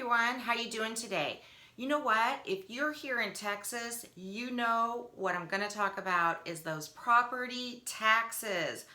everyone. How you doing today? You know what? If you're here in Texas, you know what I'm going to talk about is those property taxes.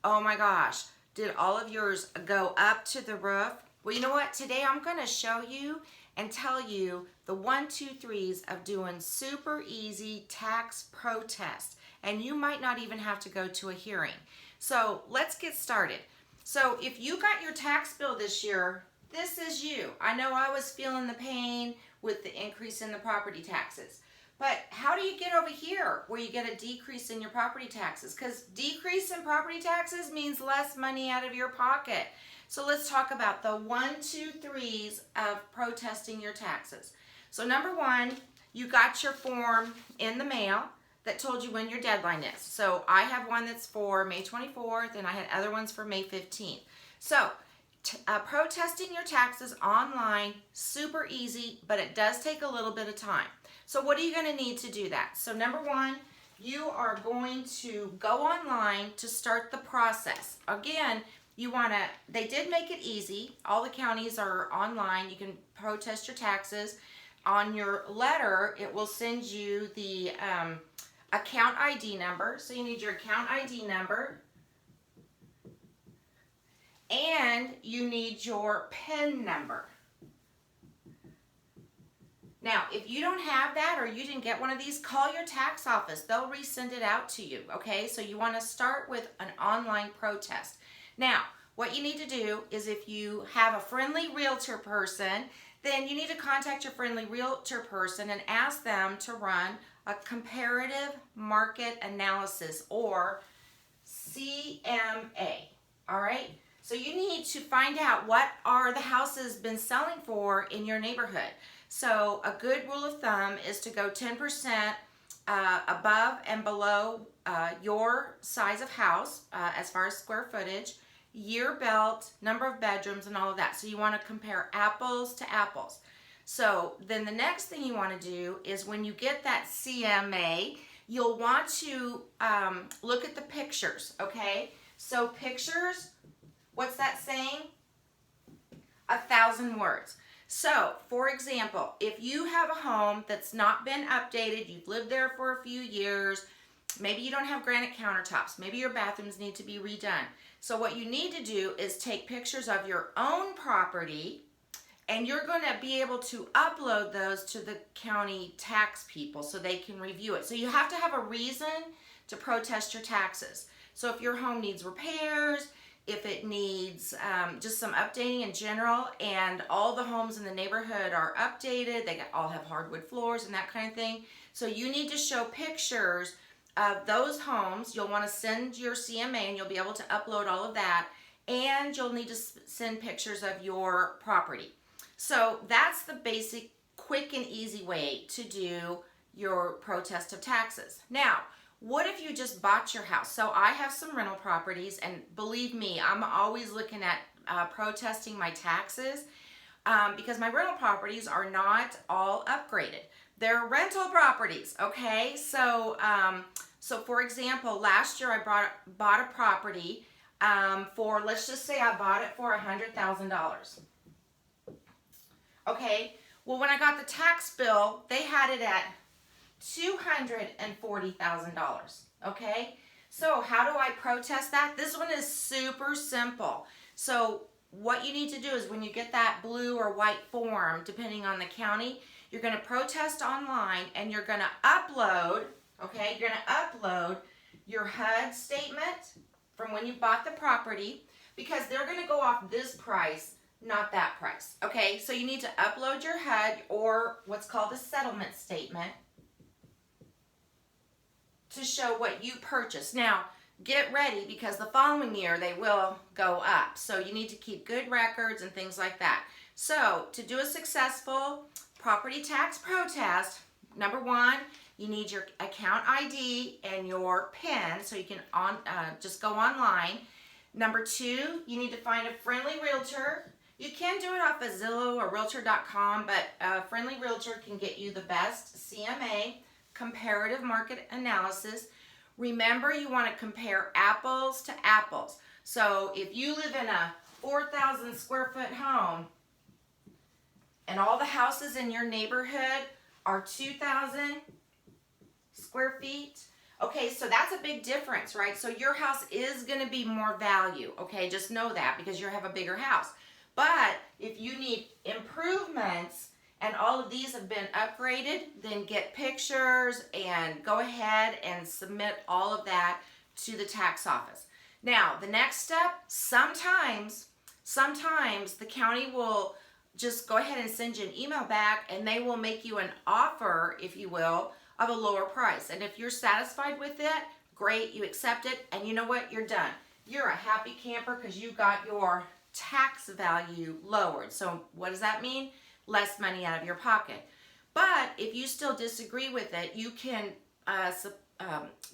Oh my gosh, did all of yours go up to the roof? Well, you know what? Today I'm going to show you and tell you the 1, 2, 3s of doing super easy tax protest. And you might not even have to go to a hearing. So let's get started. So if you got your tax bill this year, this is you. I know I was feeling the pain with the increase in the property taxes. But how do you get over here where you get a decrease in your property taxes? Because decrease in property taxes means less money out of your pocket. So let's talk about the 1, 2, 3s of protesting your taxes. So number 1, you got your form in the mail that told you when your deadline is. So I have one that's for May 24th and I had other ones for May 15th. So protesting your taxes online, super easy, but it does take a little bit of time. So what are you going to need to do that? So number 1, you are going to go online to start the process. Again, they did make it easy. All the counties are online. You can protest your taxes. On your letter, it will send you the account ID number. So you need your account ID number. And you need your PIN number. Now, if you don't have that or you didn't get one of these, call your tax office. They'll resend it out to you, okay? So you want to start with an online protest. Now, what you need to do is if you have a friendly realtor person, then you need to contact your friendly realtor person and ask them to run a comparative market analysis, or CMA, all right? So you need to find out what are the houses been selling for in your neighborhood. So a good rule of thumb is to go 10% above and below your size of house as far as square footage, year built, number of bedrooms, and all of that. So you want to compare apples to apples. So then the next thing you want to do is when you get that CMA, you'll want to look at the pictures, okay? So pictures, what's that saying? 1,000 words. So, for example, if you have a home that's not been updated, you've lived there for a few years, maybe you don't have granite countertops, maybe your bathrooms need to be redone. So what you need to do is take pictures of your own property, and you're going to be able to upload those to the county tax people so they can review it. So you have to have a reason to protest your taxes. So if your home needs repairs, if it needs just some updating in general, and all the homes in the neighborhood are updated, they all have hardwood floors and that kind of thing. So you need to show pictures of those homes. You'll want to send your CMA and you'll be able to upload all of that. And you'll need to send pictures of your property. So that's the basic, quick and easy way to do your protest of taxes. Now, what if you just bought your house? So I have some rental properties, and believe me, I'm always looking at protesting my taxes because my rental properties are not all upgraded. They're rental properties, okay? So, for example, last year I bought a property for, let's just say I bought it for $100,000. Okay, well when I got the tax bill, they had it at $240,000, okay? So how do I protest that? This one is super simple. So what you need to do is when you get that blue or white form, depending on the county, you're going to protest online and you're going to upload, okay? You're going to upload your HUD statement from when you bought the property, because they're going to go off this price, not that price, okay? So you need to upload your HUD, or what's called a settlement statement, to show what you purchased. Now, get ready because the following year they will go up. So you need to keep good records and things like that. So to do a successful property tax protest, number 1, you need your account ID and your PIN so you can just go online. Number 2, you need to find a friendly realtor. You can do it off of Zillow or Realtor.com, but a friendly realtor can get you the best CMA, comparative market analysis. Remember, you want to compare apples to apples. So if you live in a 4,000 square foot home and all the houses in your neighborhood are 2,000 square feet, okay, so that's a big difference, right? So your house is going to be more value, okay? Just know that because you have a bigger house. But if you need improvements and all of these have been upgraded, then get pictures and go ahead and submit all of that to the tax office. Now, the next step, sometimes the county will just go ahead and send you an email back and they will make you an offer, if you will, of a lower price. And if you're satisfied with it, great, you accept it, and you know what, you're done. You're a happy camper because you got your tax value lowered. So what does that mean? Less money out of your pocket. But if you still disagree with it, you can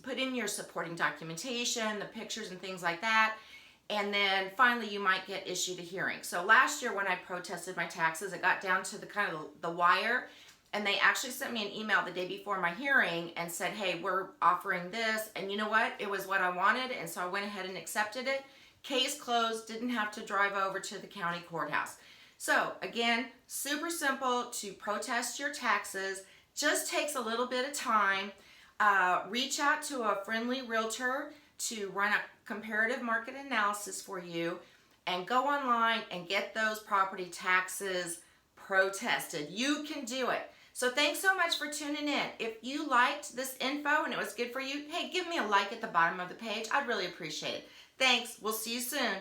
put in your supporting documentation, the pictures and things like that, and then finally you might get issued a hearing. So last year when I protested my taxes, it got down to the kind of the wire, and they actually sent me an email the day before my hearing and said, hey, we're offering this, and you know what? It was what I wanted, and so I went ahead and accepted it. Case closed, didn't have to drive over to the county courthouse. So again, super simple to protest your taxes, just takes a little bit of time. Reach out to a friendly realtor to run a comparative market analysis for you, and go online and get those property taxes protested. You can do it. So thanks so much for tuning in. If you liked this info and it was good for you, hey, give me a like at the bottom of the page. I'd really appreciate it. Thanks. We'll see you soon.